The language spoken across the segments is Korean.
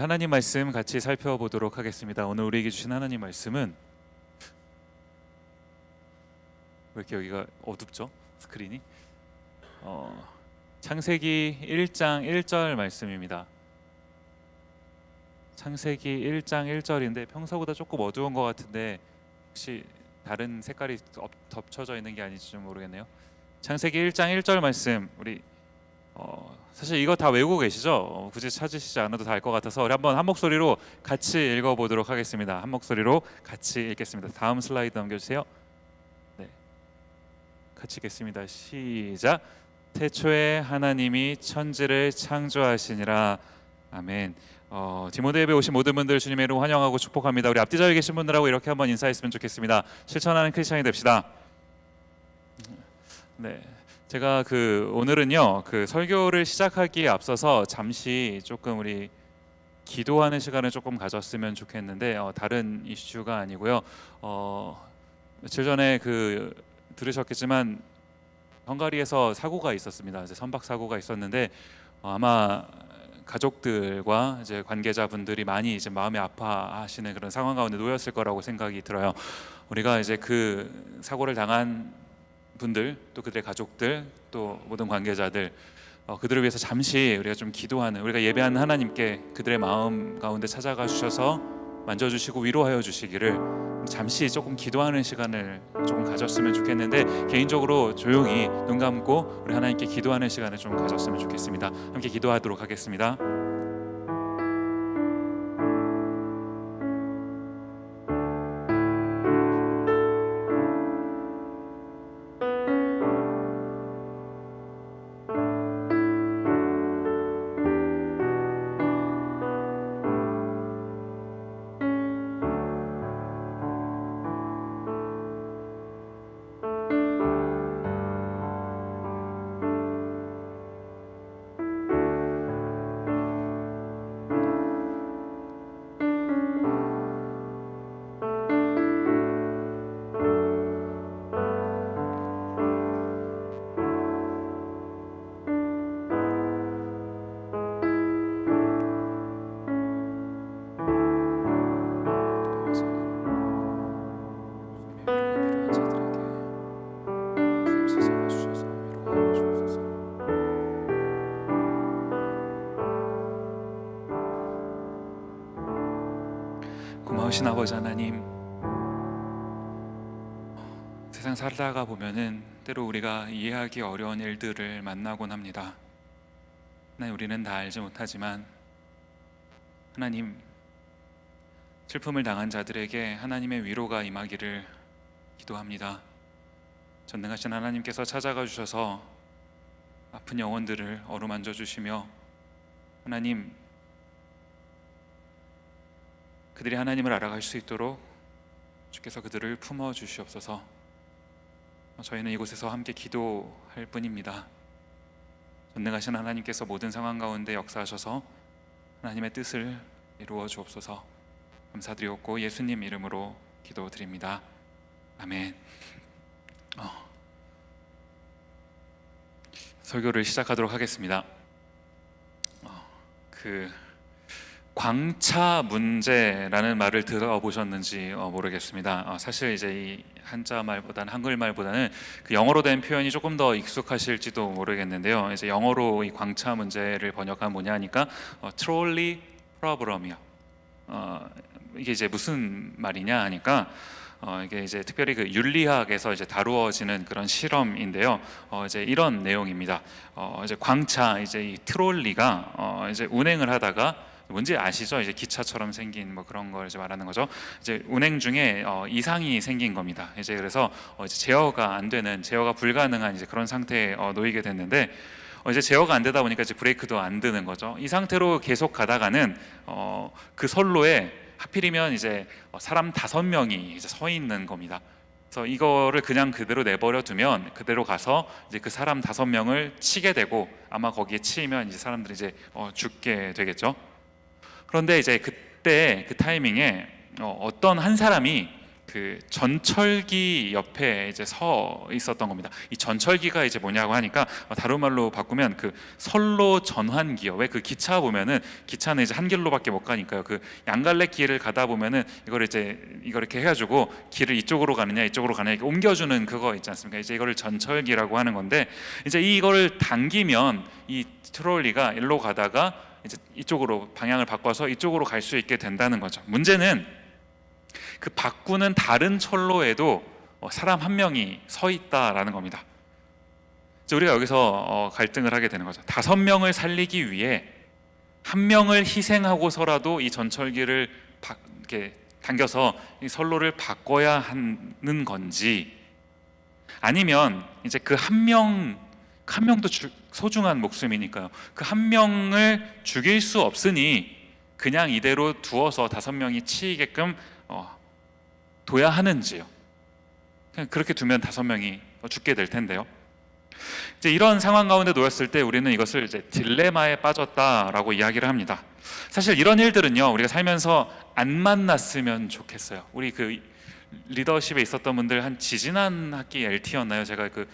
하나님 말씀 같이 살펴보도록 하겠습니다. 오늘 우리에게 주신 하나님 말씀은 왜 이렇게 여기가 어둡죠? 스크린이 창세기 1장 1절 말씀입니다. 창세기 1장 1절인데 평소보다 조금 어두운 것 같은데 혹시 다른 색깔이 덮쳐져 있는 게 아닌지 좀 모르겠네요. 창세기 1장 1절 말씀 우리 사실 이거 다 외우고 계시죠? 굳이 찾으시지 않아도 다 알 것 같아서 우리 한번 한 목소리로 같이 읽어보도록 하겠습니다. 한 목소리로 같이 읽겠습니다. 다음 슬라이드 넘겨주세요. 네, 같이 읽겠습니다. 시작. 태초에 하나님이 천지를 창조하시니라. 아멘. 디모데 예배 오신 모든 분들 주님의 이름으로 환영하고 축복합니다. 우리 앞뒤 자리에 계신 분들하고 이렇게 한번 인사했으면 좋겠습니다. 실천하는 크리스천이 됩시다. 네. 제가 오늘은요 설교를 시작하기에 앞서서 잠시 조금 우리 기도하는 시간을 조금 가졌으면 좋겠는데 다른 이슈가 아니고요. 며칠 전에 들으셨겠지만 헝가리에서 사고가 있었습니다. 이제 선박 사고가 있었는데 아마 가족들과 이제 관계자분들이 많이 이제 마음이 아파하시는 그런 상황 가운데 놓였을 거라고 생각이 들어요. 우리가 이제 그 사고를 당한 분들, 또 그들의 가족들, 또 모든 관계자들, 그들을 위해서 잠시 우리가 좀 기도하는, 우리가 예배하는 하나님께 그들의 마음 가운데 찾아가 주셔서 만져주시고 위로하여 주시기를 잠시 조금 기도하는 시간을 조금 가졌으면 좋겠는데, 개인적으로 조용히 눈 감고 우리 하나님께 기도하는 시간을 좀 가졌으면 좋겠습니다. 함께 기도하도록 하겠습니다. 고마우신 아버지 하나님, 세상 살다가 보면은 때로 우리가 이해하기 어려운 일들을 만나곤 합니다. 하나님, 우리는 다 알지 못하지만 하나님, 슬픔을 당한 자들에게 하나님의 위로가 임하기를 기도합니다. 전능하신 하나님께서 찾아가 주셔서 아픈 영혼들을 어루만져 주시며 하나님, 그들이 하나님을 알아갈 수 있도록 주께서 그들을 품어 주시옵소서. 저희는 이곳에서 함께 기도할 뿐입니다. 전능하신 하나님께서 모든 상황 가운데 역사하셔서 하나님의 뜻을 이루어 주옵소서. 감사드리옵고 예수님 이름으로 기도드립니다. 아멘. 설교를 시작하도록 하겠습니다. 광차 문제라는 말을 들어보셨는지 모르겠습니다. 사실 이제 이 한자 말보다는 한글 말보다는 그 영어로 된 표현이 조금 더 익숙하실지도 모르겠는데요. 이제 영어로 이 광차 문제를 번역하면 뭐냐 하니까 트롤리 프로브럼이요. 이게 이제 무슨 말이냐 하니까 이게 이제 특별히 그 윤리학에서 이제 다루어지는 그런 실험인데요. 이제 이런 내용입니다. 이제 광차, 이제 이 트롤리가 이제 운행을 하다가 뭔지 아시죠? 이제 기차처럼 생긴 뭐 그런 걸 이제 말하는 거죠. 이제 운행 중에 이상이 생긴 겁니다. 이제 그래서 이제 제어가 안 되는, 제어가 불가능한 이제 그런 상태에 놓이게 됐는데 이제 제어가 안 되다 보니까 이제 브레이크도 안 드는 거죠. 이 상태로 계속 가다가는 그 선로에 하필이면 이제 사람 5명이 이제 서 있는 겁니다. 그래서 이거를 그냥 그대로 내버려 두면 그대로 가서 이제 그 사람 5명을 치게 되고 아마 거기에 치이면 이제 사람들이 이제 죽게 되겠죠. 그런데 이제 그때 그 타이밍에 어떤 한 사람이 그 전철기 옆에 이제 서 있었던 겁니다. 이 전철기가 이제 뭐냐고 하니까 다른 말로 바꾸면 그 선로 전환기요. 왜 그 기차 보면은 기차는 이제 한 길로밖에 못 가니까요. 그 양갈래 길을 가다 보면은 이걸 이렇게 해가지고 길을 이쪽으로 가느냐 이쪽으로 가느냐 이렇게 옮겨주는 그거 있지 않습니까? 이제 이거를 전철기라고 하는 건데 이제 이거를 당기면 이 트롤리가 일로 가다가 이제 이쪽으로 방향을 바꿔서 이쪽으로 갈 수 있게 된다는 거죠. 문제는 그 바꾸는 다른 철로에도 사람 한 명이 서 있다라는 겁니다. 우리가 여기서 갈등을 하게 되는 거죠. 5명을 살리기 위해 한 명을 희생하고서라도 이 전철기를 이렇게 당겨서 이 선로를 바꿔야 하는 건지, 아니면 이제 그 한 명도 소중한 목숨이니까요. 그 한 명을 죽일 수 없으니 그냥 이대로 두어서 5명이 치이게끔 둬야 하는지요. 그냥 그렇게 두면 5명이 죽게 될 텐데요. 이제 이런 상황 가운데 놓였을 때 우리는 이것을 이제 딜레마에 빠졌다라고 이야기를 합니다. 사실 이런 일들은요, 우리가 살면서 안 만났으면 좋겠어요. 우리 그 리더십에 있었던 분들 한 지지난 학기 LT였나요? 제가 그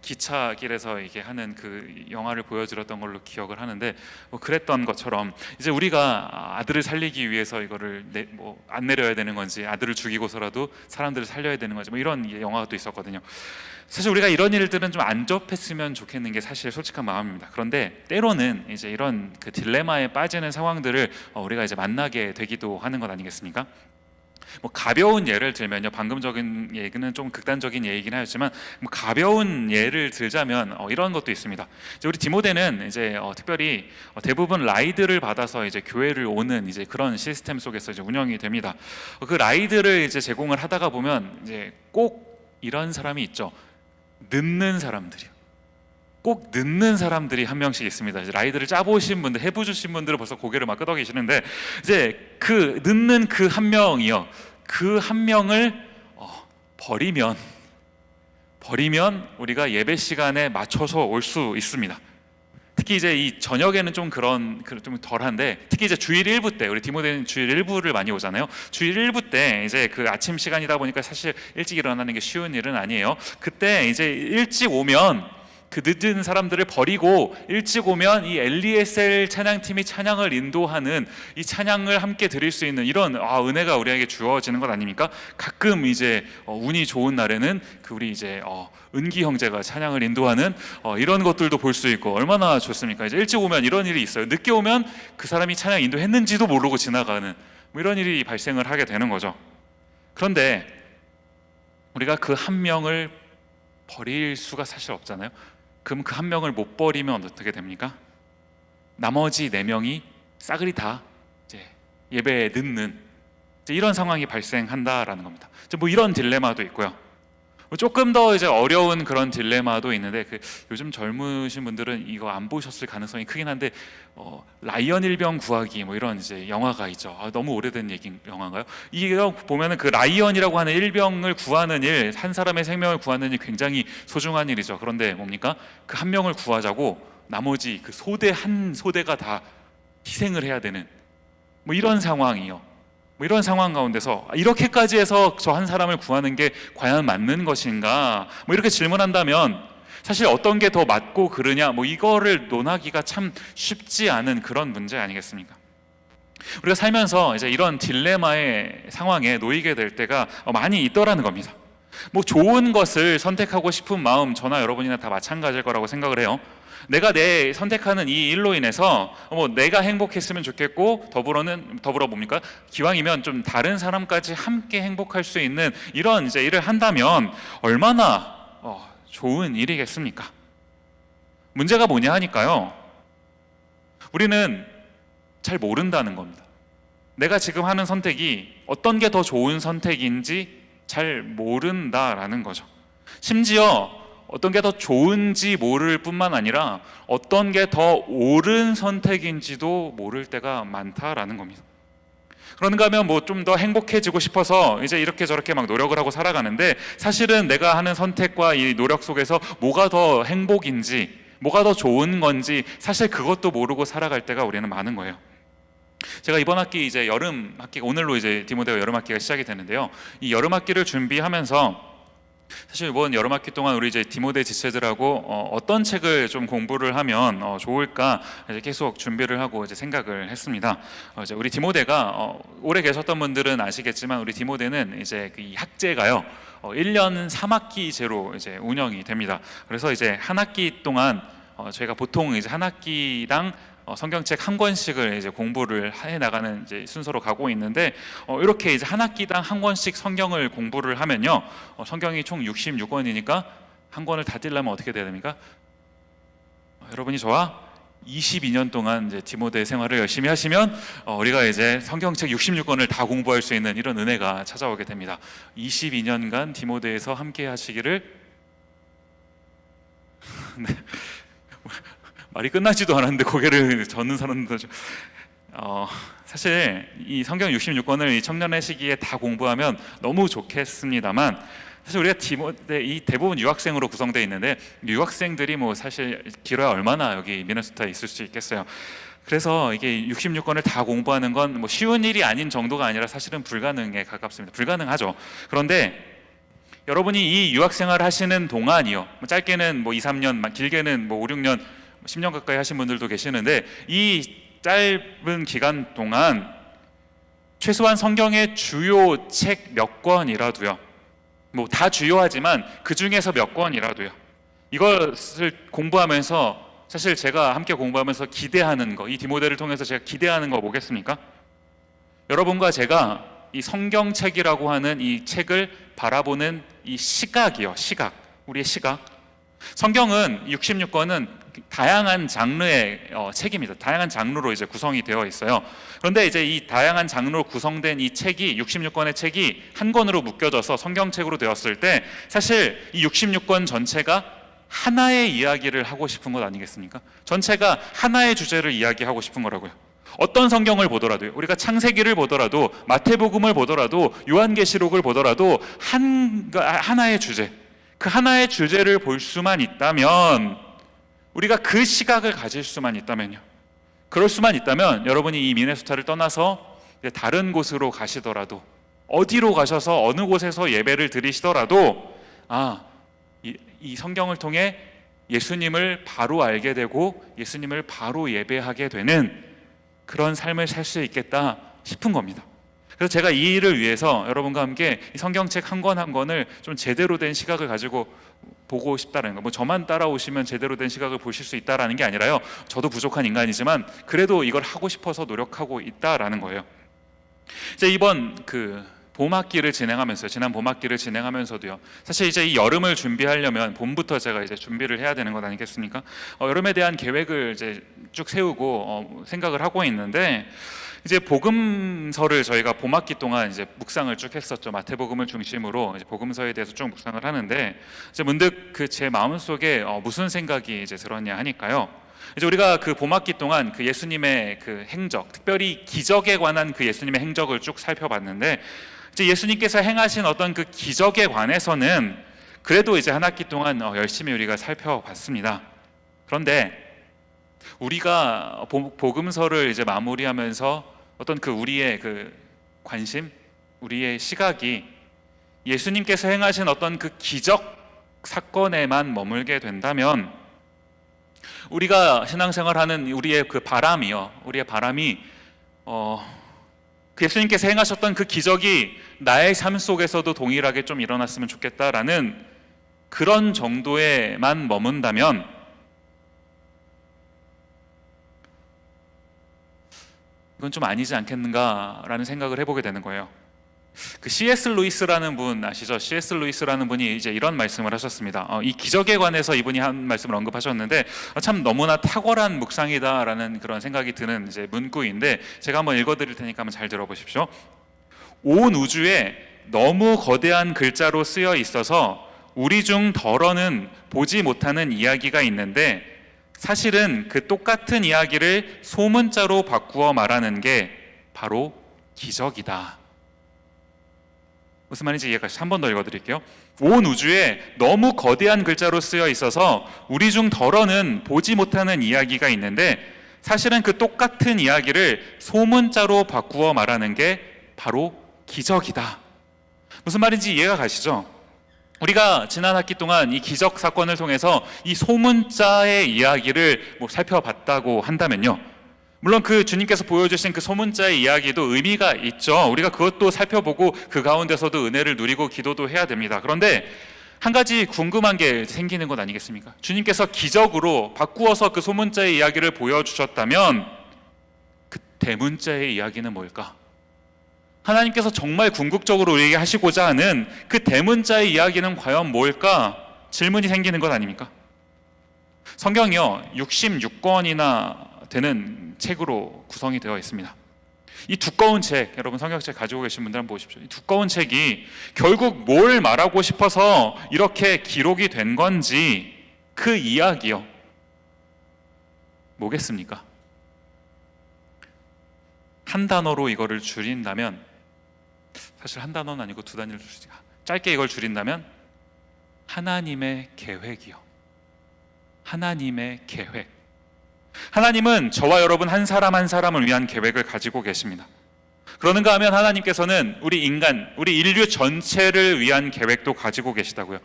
기차길에서 이게 하는 그 영화를 보여드렸던 걸로 기억을 하는데, 그랬던 것처럼 이제 우리가 아들을 살리기 위해서 이거를 안 내려야 되는 건지, 아들을 죽이고서라도 사람들을 살려야 되는 건지, 이런 영화가 또 있었거든요. 사실 우리가 이런 일들은 좀 안 접했으면 좋겠는 게 사실 솔직한 마음입니다. 그런데 때로는 이제 이런 그 딜레마에 빠지는 상황들을 우리가 이제 만나게 되기도 하는 것 아니겠습니까? 가벼운 예를 들면요, 방금적인 얘기는 좀 극단적인 예이긴 하였지만 가벼운 예를 들자면 이런 것도 있습니다. 이제 우리 디모데는 이제 특별히 대부분 라이드를 받아서 이제 교회를 오는 이제 그런 시스템 속에서 이제 운영이 됩니다. 그 라이드를 이제 제공을 하다가 보면 이제 꼭 이런 사람이 있죠. 늦는 사람들이요. 꼭 늦는 사람들이 한 명씩 있습니다. 이제 라이드를 짜보신 분들, 해보주신 분들은 벌써 고개를 막 끄덕이시는데, 이제 그 늦는 그 한 명이요, 그 한 명을 버리면 우리가 예배 시간에 맞춰서 올 수 있습니다. 특히 이제 이 저녁에는 좀 좀 덜한데, 특히 이제 주일 일부 때, 우리 디모데는 주일 일부를 많이 오잖아요. 주일 일부 때 이제 그 아침 시간이다 보니까 사실 일찍 일어나는 게 쉬운 일은 아니에요. 그때 이제 일찍 오면 그 늦은 사람들을 버리고 일찍 오면 이 엘리에셀 찬양팀이 찬양을 인도하는 이 찬양을 함께 드릴 수 있는 이런 은혜가 우리에게 주어지는 것 아닙니까? 가끔 이제 운이 좋은 날에는 그 우리 이제 은기 형제가 찬양을 인도하는 이런 것들도 볼 수 있고 얼마나 좋습니까? 이제 일찍 오면 이런 일이 있어요. 늦게 오면 그 사람이 찬양 인도했는지도 모르고 지나가는 이런 일이 발생을 하게 되는 거죠. 그런데 우리가 그 한 명을 버릴 수가 사실 없잖아요. 그럼 그 한 명을 못 버리면 어떻게 됩니까? 나머지 4명이 싸그리 다 이제 예배에 늦는 이제 이런 상황이 발생한다라는 겁니다. 이제 이런 딜레마도 있고요. 조금 더 이제 어려운 그런 딜레마도 있는데, 요즘 젊으신 분들은 이거 안 보셨을 가능성이 크긴 한데, 라이언 일병 구하기 이런 이제 영화가 있죠. 너무 오래된 영화인가요? 이거 보면은 그 라이언이라고 하는 일병을 구하는 일, 한 사람의 생명을 구하는 일 굉장히 소중한 일이죠. 그런데 뭡니까? 그 한 명을 구하자고 나머지 그 한 소대가 다 희생을 해야 되는 이런 상황이요. 이런 상황 가운데서 이렇게까지 해서 저 한 사람을 구하는 게 과연 맞는 것인가? 이렇게 질문한다면 사실 어떤 게 더 맞고 그르냐? 이거를 논하기가 참 쉽지 않은 그런 문제 아니겠습니까? 우리가 살면서 이제 이런 딜레마의 상황에 놓이게 될 때가 많이 있더라는 겁니다. 좋은 것을 선택하고 싶은 마음, 저나 여러분이나 다 마찬가지일 거라고 생각을 해요. 내가 내 선택하는 이 일로 인해서 내가 행복했으면 좋겠고, 더불어 뭡니까? 기왕이면 좀 다른 사람까지 함께 행복할 수 있는 이런 이제 일을 한다면 얼마나 좋은 일이겠습니까? 문제가 뭐냐 하니까요, 우리는 잘 모른다는 겁니다. 내가 지금 하는 선택이 어떤 게 더 좋은 선택인지 잘 모른다라는 거죠. 심지어 어떤 게 더 좋은지 모를 뿐만 아니라 어떤 게 더 옳은 선택인지도 모를 때가 많다라는 겁니다. 그런가 하면 좀 더 행복해지고 싶어서 이제 이렇게 저렇게 막 노력을 하고 살아가는데, 사실은 내가 하는 선택과 이 노력 속에서 뭐가 더 행복인지, 뭐가 더 좋은 건지 사실 그것도 모르고 살아갈 때가 우리는 많은 거예요. 제가 이번 학기 이제 여름 학기가 오늘로 이제 디모데가 여름 학기가 시작이 되는데요. 이 여름 학기를 준비하면서 사실 이번 여름 학기 동안 우리 이제 디모데 지체들하고 어떤 책을 좀 공부를 하면 좋을까 이제 계속 준비를 하고 이제 생각을 했습니다. 이제 우리 디모데가 오래 계셨던 분들은 아시겠지만 우리 디모데는 이제 이 학제가요 1년 3학기제로 이제 운영이 됩니다. 그래서 이제 한 학기 동안 저희가 보통 이제 한 학기당 성경책 한 권씩을 이제 공부를 해 나가는 이제 순서로 가고 있는데 이렇게 이제 한 학기당 한 권씩 성경을 공부를 하면요 성경이 총 66권이니까 한 권을 다 띄려면 어떻게 돼야 됩니까? 여러분이 저와 22년 동안 이제 디모데 생활을 열심히 하시면 우리가 이제 성경책 66권을 다 공부할 수 있는 이런 은혜가 찾아오게 됩니다. 22년간 디모데에서 함께 하시기를 네. 말이 끝나지도 않았는데 고개를 젓는 사람도 사실 이 성경 66권을 이 청년의 시기에 다 공부하면 너무 좋겠습니다만 사실 우리가 디모데 이 대부분 유학생으로 구성되어 있는데 유학생들이 뭐 사실 길어야 얼마나 여기 미네소타에 있을 수 있겠어요. 그래서 이게 66권을 다 공부하는 건 뭐 쉬운 일이 아닌 정도가 아니라 사실은 불가능에 가깝습니다. 불가능하죠. 그런데 여러분이 이 유학생활을 하시는 동안이요 짧게는 뭐 2, 3년 길게는 뭐 5, 6년 10년 가까이 하신 분들도 계시는데 이 짧은 기간 동안 최소한 성경의 주요 책 몇 권이라도요 뭐 다 주요하지만 그 중에서 몇 권이라도요 이것을 공부하면서 사실 제가 함께 공부하면서 기대하는 거 이 디모데를 통해서 제가 기대하는 거 뭐겠습니까? 여러분과 제가 이 성경책이라고 하는 이 책을 바라보는 이 시각이요 시각 우리의 시각 성경은 66권은 다양한 장르의 책입니다. 다양한 장르로 이제 구성이 되어 있어요. 그런데 이제 이 다양한 장르로 구성된 이 책이 66권의 책이 한 권으로 묶여져서 성경책으로 되었을 때 사실 이 66권 전체가 하나의 이야기를 하고 싶은 것 아니겠습니까? 전체가 하나의 주제를 이야기하고 싶은 거라고요. 어떤 성경을 보더라도요. 우리가 창세기를 보더라도 마태복음을 보더라도 요한계시록을 보더라도 하나의 주제 그 하나의 주제를 볼 수만 있다면 우리가 그 시각을 가질 수만 있다면요 그럴 수만 있다면 여러분이 이 미네소타를 떠나서 다른 곳으로 가시더라도 어디로 가셔서 어느 곳에서 예배를 드리시더라도 이 성경을 통해 예수님을 바로 알게 되고 예수님을 바로 예배하게 되는 그런 삶을 살 수 있겠다 싶은 겁니다. 그래서 제가 이 일을 위해서 여러분과 함께 이 성경책 한 권 한 권을 좀 제대로 된 시각을 가지고 보고 싶다는 거. 뭐 저만 따라오시면 제대로 된 시각을 보실 수 있다라는 게 아니라요. 저도 부족한 인간이지만 그래도 이걸 하고 싶어서 노력하고 있다라는 거예요. 이제 이번 봄학기를 진행하면서 지난 봄학기를 진행하면서도요. 사실 이제 이 여름을 준비하려면 봄부터 제가 이제 준비를 해야 되는 것 아니겠습니까? 여름에 대한 계획을 이제 쭉 세우고 생각을 하고 있는데 이제 복음서를 저희가 봄학기 동안 이제 묵상을 쭉 했었죠. 마태복음을 중심으로 이제 복음서에 대해서 쭉 묵상을 하는데 이제 문득 제 마음 속에 무슨 생각이 이제 들었냐 하니까요. 이제 우리가 그 봄학기 동안 그 예수님의 그 행적, 특별히 기적에 관한 그 예수님의 행적을 쭉 살펴봤는데 이제 예수님께서 행하신 어떤 그 기적에 관해서는 그래도 이제 한 학기 동안 열심히 우리가 살펴봤습니다. 그런데 우리가 복음서를 이제 마무리하면서 어떤 그 우리의 그 관심, 우리의 시각이 예수님께서 행하신 어떤 그 기적 사건에만 머물게 된다면 우리가 신앙생활하는 우리의 그 바람이요, 우리의 바람이 그 예수님께서 행하셨던 그 기적이 나의 삶 속에서도 동일하게 좀 일어났으면 좋겠다라는 그런 정도에만 머문다면 이건 좀 아니지 않겠는가라는 생각을 해보게 되는 거예요. 그 C.S. 루이스라는 분 아시죠? C.S. 루이스라는 분이 이제 이런 말씀을 하셨습니다. 이 기적에 관해서 이분이 한 말씀을 언급하셨는데 참 너무나 탁월한 묵상이다라는 그런 생각이 드는 이제 문구인데 제가 한번 읽어드릴 테니까 한번 잘 들어보십시오. 온 우주에 너무 거대한 글자로 쓰여 있어서 우리 중 덜어는 보지 못하는 이야기가 있는데 사실은 그 똑같은 이야기를 소문자로 바꾸어 말하는 게 바로 기적이다. 무슨 말인지 이해가 한 번 더 읽어드릴게요. 온 우주에 너무 거대한 글자로 쓰여 있어서 우리 중 덜어는 보지 못하는 이야기가 있는데 사실은 그 똑같은 이야기를 소문자로 바꾸어 말하는 게 바로 기적이다. 무슨 말인지 이해가 가시죠? 우리가 지난 학기 동안 이 기적 사건을 통해서 이 소문자의 이야기를 살펴봤다고 한다면요, 물론 그 주님께서 보여주신 그 소문자의 이야기도 의미가 있죠. 우리가 그것도 살펴보고 그 가운데서도 은혜를 누리고 기도도 해야 됩니다. 그런데 한 가지 궁금한 게 생기는 것 아니겠습니까? 주님께서 기적으로 바꾸어서 그 소문자의 이야기를 보여주셨다면 그 대문자의 이야기는 뭘까? 하나님께서 정말 궁극적으로 우리에게 하시고자 하는 그 대문자의 이야기는 과연 뭘까? 질문이 생기는 것 아닙니까? 성경이요, 66권이나 되는 책으로 구성이 되어 있습니다. 이 두꺼운 책, 여러분 성경책 가지고 계신 분들 한번 보십시오. 이 두꺼운 책이 결국 뭘 말하고 싶어서 이렇게 기록이 된 건지, 그 이야기요, 뭐겠습니까? 한 단어로 이거를 줄인다면, 사실 한 단어는 아니고 두 단위로 짧게 이걸 줄인다면 하나님의 계획이요. 하나님의 계획. 하나님은 저와 여러분 한 사람 한 사람을 위한 계획을 가지고 계십니다. 그러는가 하면 하나님께서는 우리 인간, 우리 인류 전체를 위한 계획도 가지고 계시다고요.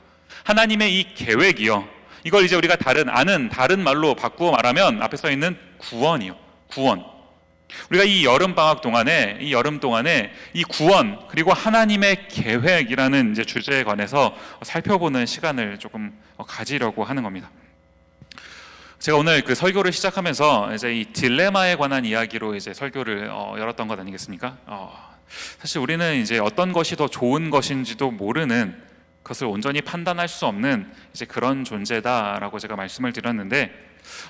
하나님의 이 계획이요, 이걸 이제 우리가 다른 말로 바꾸어 말하면 앞에 써 있는 구원이요. 구원. 우리가 이 여름 동안에 이 구원, 그리고 하나님의 계획이라는 이제 주제에 관해서 살펴보는 시간을 조금 가지려고 하는 겁니다. 제가 오늘 그 설교를 시작하면서 이제 이 딜레마에 관한 이야기로 이제 설교를 열었던 것 아니겠습니까? 사실 우리는 이제 어떤 것이 더 좋은 것인지도 모르는, 그것을 온전히 판단할 수 없는 이제 그런 존재다라고 제가 말씀을 드렸는데,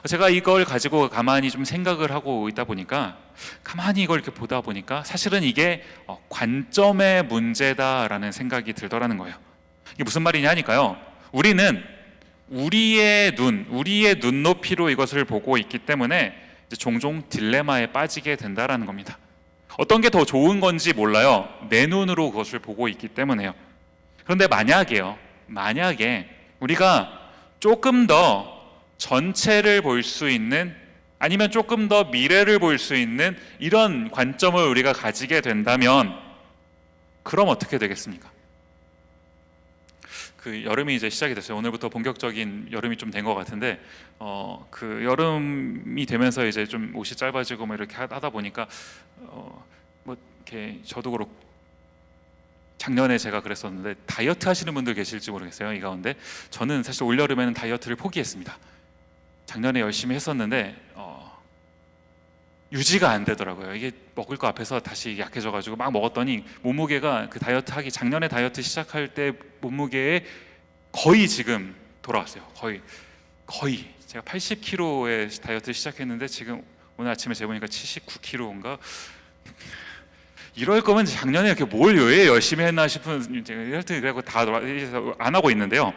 제가 이걸 가지고 가만히 좀 생각을 하고 있다 보니까, 가만히 이걸 이렇게 보다 보니까 사실은 이게 관점의 문제다라는 생각이 들더라는 거예요. 이게 무슨 말이냐 하니까요, 우리는 우리의 눈높이로 이것을 보고 있기 때문에 이제 종종 딜레마에 빠지게 된다라는 겁니다. 어떤 게 더 좋은 건지 몰라요. 내 눈으로 그것을 보고 있기 때문에요. 그런데 만약에 우리가 조금 더 전체를 볼 수 있는, 아니면 조금 더 미래를 볼 수 있는 이런 관점을 우리가 가지게 된다면, 그럼 어떻게 되겠습니까? 그 여름이 이제 시작이 됐어요. 오늘부터 본격적인 여름이 좀 된 것 같은데, 그 여름이 되면서 이제 좀 옷이 짧아지고 뭐 이렇게 하다 보니까 뭐 이렇게 저도 그렇고, 작년에 제가 그랬었는데, 다이어트 하시는 분들 계실지 모르겠어요, 이 가운데. 저는 사실 올 여름에는 다이어트를 포기했습니다. 작년에 열심히 했었는데 유지가 안 되더라고요. 이게 먹을 거 앞에서 다시 약해져가지고 막 먹었더니 몸무게가 그 작년에 다이어트 시작할 때 몸무게에 거의 지금 돌아왔어요. 거의 제가 80kg의 다이어트 시작했는데 지금 오늘 아침에 재보니까 79kg인가. 이럴 거면 작년에 이렇게 뭘 왜 열심히 했나 싶은, 제가 하여튼 그래고 다 안 하고 있는데요.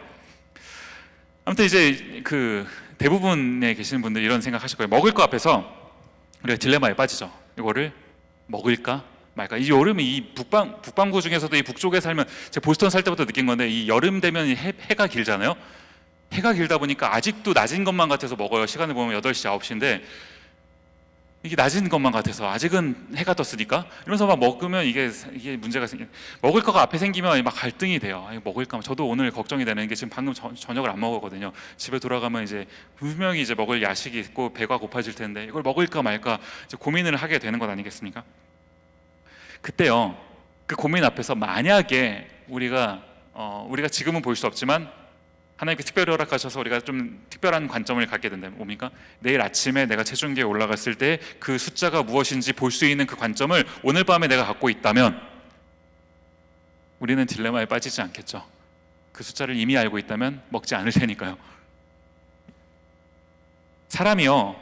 아무튼 이제 그 대부분에 계시는 분들 이런 생각하실 거예요. 먹을 거 앞에서 우리가 딜레마에 빠지죠. 이거를 먹을까 말까. 이 여름에 이 북반구 중에서도 이 북쪽에 살면, 제가 보스턴 살 때부터 느낀 건데, 이 여름 되면 해가 길잖아요. 해가 길다 보니까 아직도 낮은 것만 같아서 먹어요. 시간을 보면 8시, 9시인데 이게 낮은 것만 같아서, 아직은 해가 떴으니까 이러면서 막 먹으면 이게 문제가 먹을 거가 앞에 생기면 막 갈등이 돼요. 이거 먹을까? 저도 오늘 걱정이 되는 게, 지금 방금 저녁을 안 먹었거든요. 집에 돌아가면 이제 분명히 이제 먹을 야식이 있고 배가 고파질 텐데, 이걸 먹을까 말까 이제 고민을 하게 되는 것 아니겠습니까? 그때요, 그 고민 앞에서 만약에 우리가 지금은 볼 수 없지만 하나님께 특별히 허락하셔서 우리가 좀 특별한 관점을 갖게 된다면 뭡니까? 내일 아침에 내가 체중계에 올라갔을 때 그 숫자가 무엇인지 볼 수 있는 그 관점을 오늘 밤에 내가 갖고 있다면 우리는 딜레마에 빠지지 않겠죠. 그 숫자를 이미 알고 있다면 먹지 않을 테니까요. 사람이요,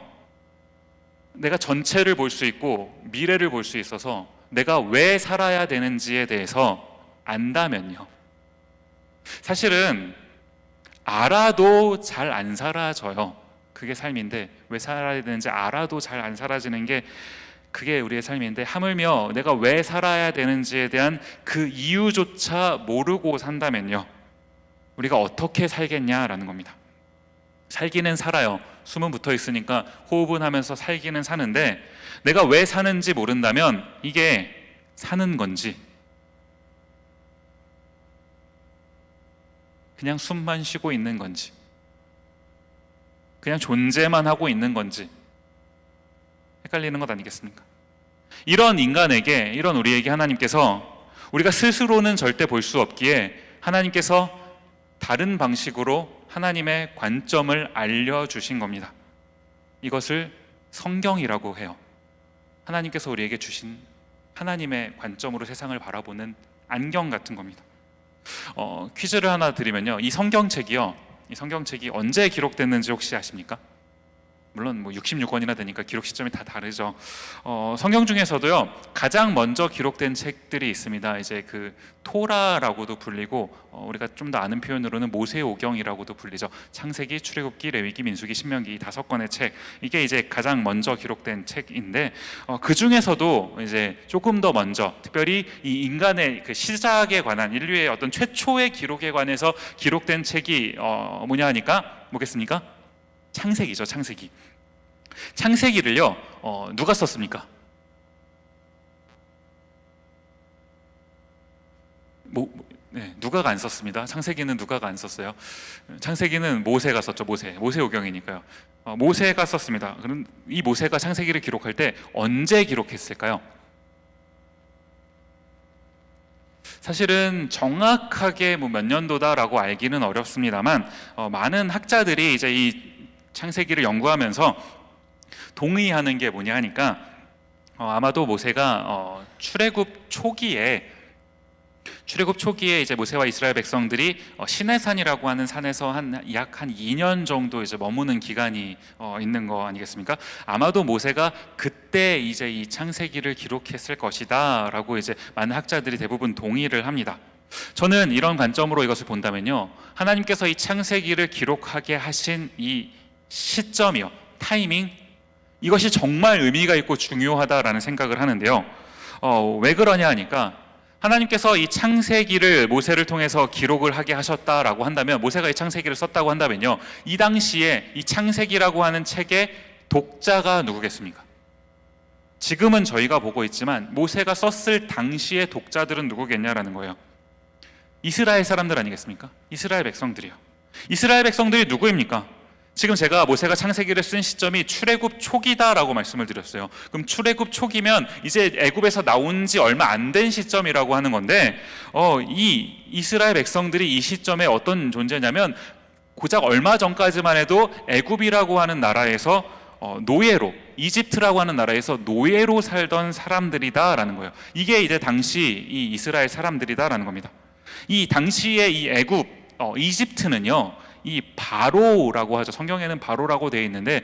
내가 전체를 볼 수 있고 미래를 볼 수 있어서 내가 왜 살아야 되는지에 대해서 안다면요, 사실은 알아도 잘 안 사라져요. 그게 삶인데, 왜 살아야 되는지 알아도 잘 안 사라지는 게 그게 우리의 삶인데, 하물며 내가 왜 살아야 되는지에 대한 그 이유조차 모르고 산다면요, 우리가 어떻게 살겠냐라는 겁니다. 살기는 살아요. 숨은 붙어 있으니까 호흡은 하면서 살기는 사는데 내가 왜 사는지 모른다면 이게 사는 건지 그냥 숨만 쉬고 있는 건지 그냥 존재만 하고 있는 건지 헷갈리는 것 아니겠습니까? 이런 인간에게, 이런 우리에게 하나님께서 우리가 스스로는 절대 볼 수 없기에 하나님께서 다른 방식으로 하나님의 관점을 알려주신 겁니다. 이것을 성경이라고 해요. 하나님께서 우리에게 주신 하나님의 관점으로 세상을 바라보는 안경 같은 겁니다. 퀴즈를 하나 드리면요, 이 성경책이 언제 기록됐는지 혹시 아십니까? 물론 66권이나 되니까 기록 시점이 다 다르죠. 성경 중에서도요 가장 먼저 기록된 책들이 있습니다. 이제 그 토라라고도 불리고 우리가 좀 더 아는 표현으로는 모세오경이라고도 불리죠. 창세기, 출애굽기, 레위기, 민수기, 신명기 이 5권의 책, 이게 이제 가장 먼저 기록된 책인데 그 중에서도 이제 조금 더 먼저, 특별히 이 인간의 그 시작에 관한, 인류의 어떤 최초의 기록에 관해서 기록된 책이 뭐냐 하니까 뭐겠습니까? 창세기죠. 창세기를요 누가 썼습니까? 누가가 안 썼습니다. 창세기는 누가가 안 썼어요. 창세기는 모세가 썼죠. 모세오경이니까요. 모세가 썼습니다. 그럼 이 모세가 창세기를 기록할 때 언제 기록했을까요? 사실은 정확하게 몇 년도다라고 알기는 어렵습니다만 많은 학자들이 이제 이 창세기를 연구하면서 동의하는 게 뭐냐 하니까 아마도 모세가 출애굽 초기에 이제 모세와 이스라엘 백성들이 시내산이라고 하는 산에서 약 2년 정도 이제 머무는 기간이 있는 거 아니겠습니까? 아마도 모세가 그때 이제 이 창세기를 기록했을 것이다라고 이제 많은 학자들이 대부분 동의를 합니다. 저는 이런 관점으로 이것을 본다면요, 하나님께서 이 창세기를 기록하게 하신 이 시점이요, 타이밍, 이것이 정말 의미가 있고 중요하다라는 생각을 하는데요. 왜 그러냐 하니까 하나님께서 이 창세기를 모세를 통해서 기록을 하게 하셨다라고 한다면, 모세가 이 창세기를 썼다고 한다면요, 이 당시에 이 창세기라고 하는 책의 독자가 누구겠습니까? 지금은 저희가 보고 있지만 모세가 썼을 당시의 독자들은 누구겠냐라는 거예요. 이스라엘 사람들 아니겠습니까? 이스라엘 백성들이요. 이스라엘 백성들이 누구입니까? 지금 제가 모세가 창세기를 쓴 시점이 출애굽 초기다라고 말씀을 드렸어요. 그럼 출애굽 초기면 이제 애굽에서 나온 지 얼마 안 된 시점이라고 하는 건데 이 이스라엘 백성들이 이 시점에 어떤 존재냐면 고작 얼마 전까지만 해도 애굽이라고 하는 나라에서 노예로, 이집트라고 하는 나라에서 노예로 살던 사람들이다라는 거예요. 이게 이제 당시 이 이스라엘 사람들이다라는 겁니다. 이 당시에 이 애굽, 이집트는요, 이 바로라고 하죠. 성경에는 바로라고 되어 있는데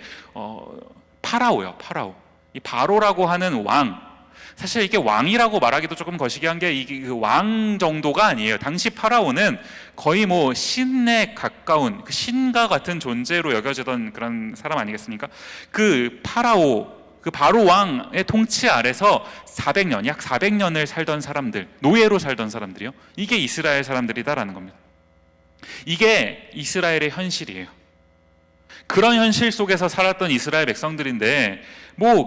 파라오요. 이 바로라고 하는 왕, 사실 이게 왕이라고 말하기도 조금 거시기한 게 이게 그 왕 정도가 아니에요. 당시 파라오는 거의 신에 가까운, 그 신과 같은 존재로 여겨지던 그런 사람 아니겠습니까? 그 바로 왕의 통치 아래서 400년, 약 400년을 살던 사람들, 노예로 살던 사람들이요, 이게 이스라엘 사람들이다라는 겁니다. 이게 이스라엘의 현실이에요. 그런 현실 속에서 살았던 이스라엘 백성들인데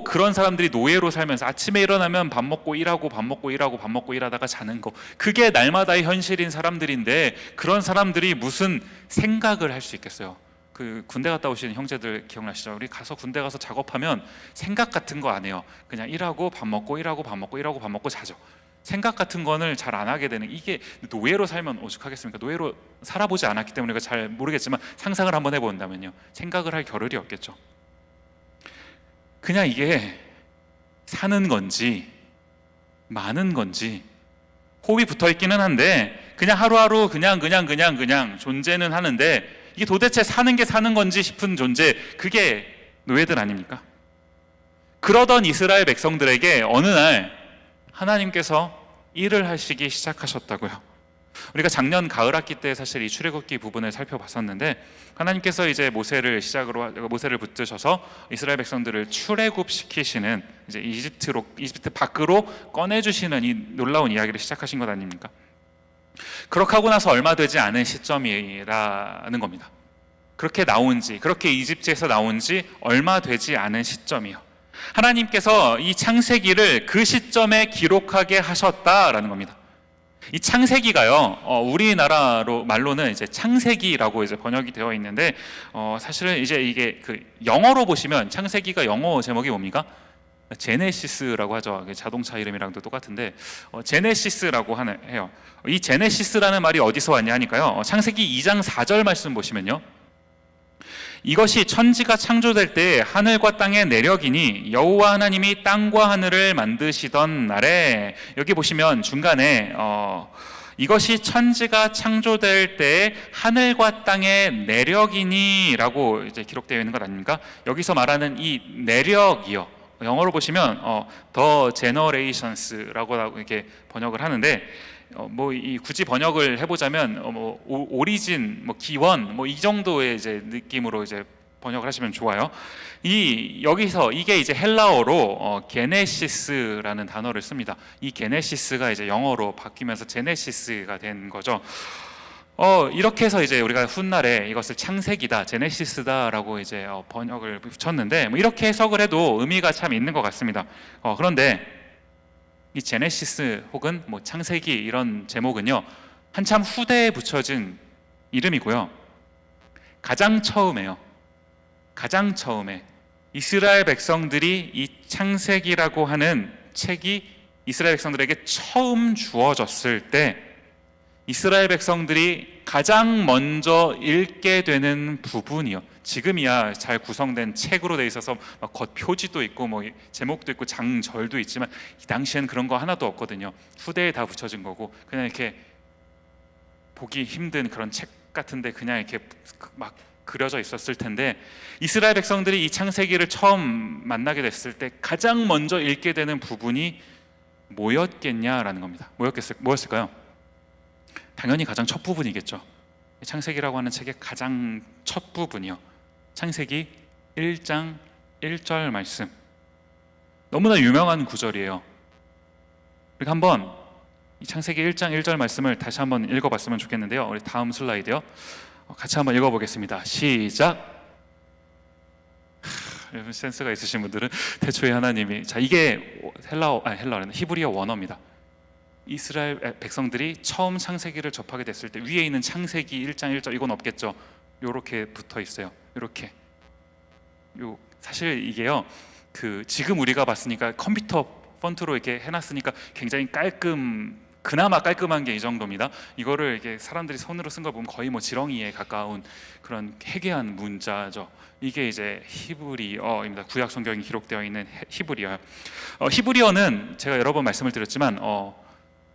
그런 사람들이 노예로 살면서 아침에 일어나면 밥 먹고 일하고 밥 먹고 일하고 밥 먹고 일하다가 자는 거, 그게 날마다의 현실인 사람들인데 그런 사람들이 무슨 생각을 할 수 있겠어요? 그 군대 갔다 오신 형제들 기억나시죠? 우리 가서 군대 가서 작업하면 생각 같은 거 안 해요. 그냥 일하고 밥 먹고 일하고 밥 먹고 일하고 밥 먹고 자죠. 생각 같은 거는 잘 안 하게 되는, 이게 노예로 살면 오죽하겠습니까? 노예로 살아보지 않았기 때문에 우리가 잘 모르겠지만 상상을 한번 해본다면요, 생각을 할 겨를이 없겠죠. 그냥 이게 사는 건지 마는 건지, 호흡이 붙어 있기는 한데 그냥 하루하루 그냥 존재는 하는데 이게 도대체 사는 게 사는 건지 싶은 존재, 그게 노예들 아닙니까? 그러던 이스라엘 백성들에게 어느 날 하나님께서 일을 하시기 시작하셨다고요. 우리가 작년 가을 학기 때 사실 이 출애굽기 부분을 살펴봤었는데, 하나님께서 이제 모세를 붙드셔서 이스라엘 백성들을 출애굽시키시는, 이제 이집트 밖으로 꺼내주시는 이 놀라운 이야기를 시작하신 것 아닙니까? 그렇게 하고 나서 얼마 되지 않은 시점이라는 겁니다. 그렇게 나온 지, 그렇게 이집트에서 나온 지 얼마 되지 않은 시점이요. 하나님께서 이 창세기를 그 시점에 기록하게 하셨다라는 겁니다. 이 창세기가요, 우리나라로 말로는 이제 창세기라고 이제 번역이 되어 있는데, 사실은 이제 이게 그 영어로 보시면 창세기가 영어 제목이 뭡니까? 제네시스라고 하죠. 자동차 이름이랑도 똑같은데, 제네시스라고 해요. 이 제네시스라는 말이 어디서 왔냐 하니까요, 창세기 2장 4절 말씀 보시면요, 이것이 천지가 창조될 때 하늘과 땅의 내력이니 여호와 하나님이 땅과 하늘을 만드시던 날에, 여기 보시면 중간에 이것이 천지가 창조될 때 하늘과 땅의 내력이니 라고 이제 기록되어 있는 것 아닙니까? 여기서 말하는 이 내력이요, 영어로 보시면 the generations라고 이렇게 번역을 하는데, 굳이 번역을 해보자면 오리진, 기원, 이 정도의 이제 느낌으로 이제 번역을 하시면 좋아요. 여기서 이게 이제 헬라어로 게네시스라는 단어를 씁니다. 이 게네시스가 이제 영어로 바뀌면서 제네시스가 된 거죠. 이렇게 해서 이제 우리가 훗날에 이것을 창세기다, 제네시스다라고 이제 번역을 붙였는데, 이렇게 해석을 해도 의미가 참 있는 것 같습니다. 그런데 이 제네시스 혹은 창세기 이런 제목은요, 한참 후대에 붙여진 이름이고요, 가장 처음에 이스라엘 백성들이 이 창세기라고 하는 책이 이스라엘 백성들에게 처음 주어졌을 때 이스라엘 백성들이 가장 먼저 읽게 되는 부분이요, 지금이야 잘 구성된 책으로 돼 있어서 겉 표지도 있고 제목도 있고 장절도 있지만 이 당시에는 그런 거 하나도 없거든요. 후대에 다 붙여진 거고, 그냥 이렇게 보기 힘든 그런 책 같은데 그냥 이렇게 막 그려져 있었을 텐데, 이스라엘 백성들이 이 창세기를 처음 만나게 됐을 때 가장 먼저 읽게 되는 부분이 뭐였겠냐라는 겁니다. 뭐였을까요? 당연히 가장 첫 부분이겠죠. 창세기라고 하는 책의 가장 첫 부분이요, 창세기 1장 1절 말씀. 너무나 유명한 구절이에요. 우리가 한번 이 창세기 1장 1절 말씀을 다시 한번 읽어봤으면 좋겠는데요. 우리 다음 슬라이드요, 같이 한번 읽어보겠습니다. 시작. 센스가 있으신 분들은 태초에 하나님이, 이게 헬라어는 히브리어 원어입니다. 이스라엘 백성들이 처음 창세기를 접하게 됐을 때 위에 있는 창세기 1장 1절 이건 없겠죠. 요렇게 붙어 있어요. 요렇게. 사실 이게요, 지금 우리가 봤으니까 컴퓨터 폰트로 이렇게 해놨으니까 굉장히 그나마 깔끔한 게 이 정도입니다. 이거를 이렇게 사람들이 손으로 쓴 걸 보면 거의 지렁이에 가까운 그런 해괴한 문자죠. 이게 이제 히브리어입니다. 구약 성경에 기록되어 있는 히브리어요. 히브리어는 제가 여러 번 말씀을 드렸지만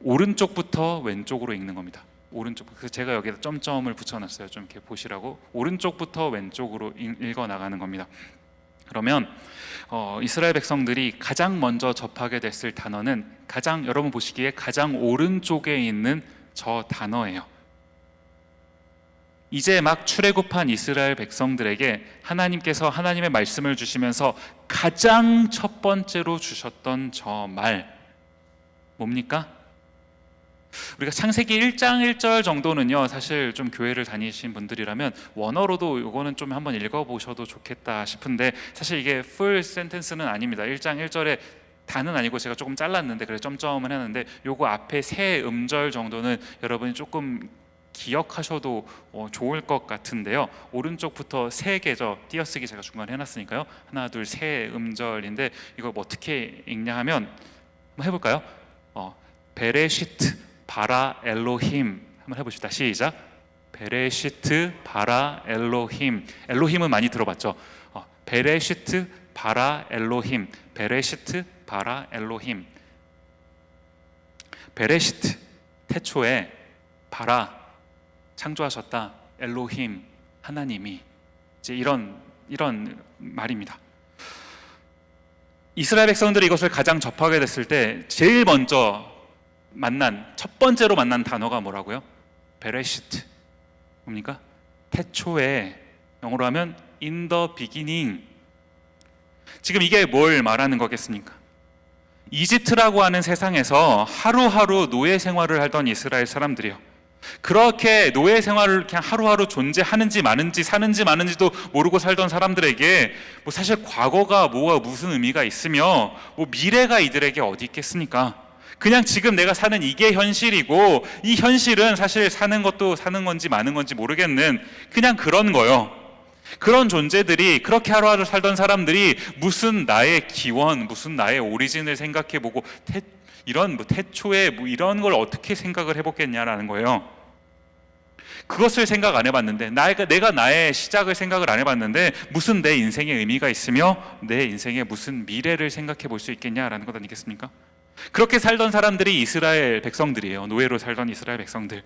오른쪽부터 왼쪽으로 읽는 겁니다. 오른쪽. 그래서 제가 여기다 점점을 붙여놨어요. 좀 이렇게 보시라고. 오른쪽부터 왼쪽으로 읽어 나가는 겁니다. 그러면 이스라엘 백성들이 가장 먼저 접하게 됐을 단어는 여러분 보시기에 가장 오른쪽에 있는 저 단어예요. 이제 막 출애굽한 이스라엘 백성들에게 하나님께서 하나님의 말씀을 주시면서 가장 첫 번째로 주셨던 저 말 뭡니까? 우리가 창세기 1장 1절 정도는요, 사실 좀 교회를 다니신 분들이라면 원어로도 이거는 좀 한번 읽어보셔도 좋겠다 싶은데, 사실 이게 풀 센텐스는 아닙니다. 1장 1절에 다는 아니고 제가 조금 잘랐는데, 그래서 점점을 했는데, 요거 앞에 세 음절 정도는 여러분이 조금 기억하셔도 좋을 것 같은데요. 오른쪽부터 세 개죠. 띄어쓰기 제가 중간에 해놨으니까요. 하나 둘 세 음절인데, 이거 어떻게 읽냐 하면 한번 해볼까요? 베레시트 바라 엘로힘 한번 해봅시다. 시작. 베레시트 바라 엘로힘. 엘로힘은 많이 들어봤죠. 베레시트 바라 엘로힘. 베레시트 바라 엘로힘. 베레시트 태초에, 바라 창조하셨다, 엘로힘 하나님이, 이제 이런 말입니다. 이스라엘 백성들이 이것을 가장 접하게 됐을 때 제일 먼저 첫 번째로 만난 단어가 뭐라고요? 베레시트. 뭡니까? 태초에, 영어로 하면 in the beginning. 지금 이게 뭘 말하는 거겠습니까? 이집트라고 하는 세상에서 하루하루 노예 생활을 하던 이스라엘 사람들이요, 그렇게 노예 생활을 그냥 하루하루 존재하는지 마는지 사는지 마는지도 모르고 살던 사람들에게 뭐 사실 과거가 뭐가 무슨 의미가 있으며 뭐 미래가 이들에게 어디 있겠습니까? 그냥 지금 내가 사는 이게 현실이고, 이 현실은 사실 사는 것도 사는 건지 마는 건지 모르겠는 그냥 그런 거요. 그런 존재들이, 그렇게 하루하루 살던 사람들이 무슨 나의 기원, 무슨 나의 오리진을 생각해보고 이런 뭐 태초에 뭐 이런 걸 어떻게 생각을 해보겠냐라는 거예요. 그것을 생각 안 해봤는데, 내가 나의 시작을 생각을 안 해봤는데 무슨 내 인생의 의미가 있으며 내 인생의 무슨 미래를 생각해 볼 수 있겠냐라는 것 아니겠습니까? 그렇게 살던 사람들이 이스라엘 백성들이에요. 노예로 살던 이스라엘 백성들.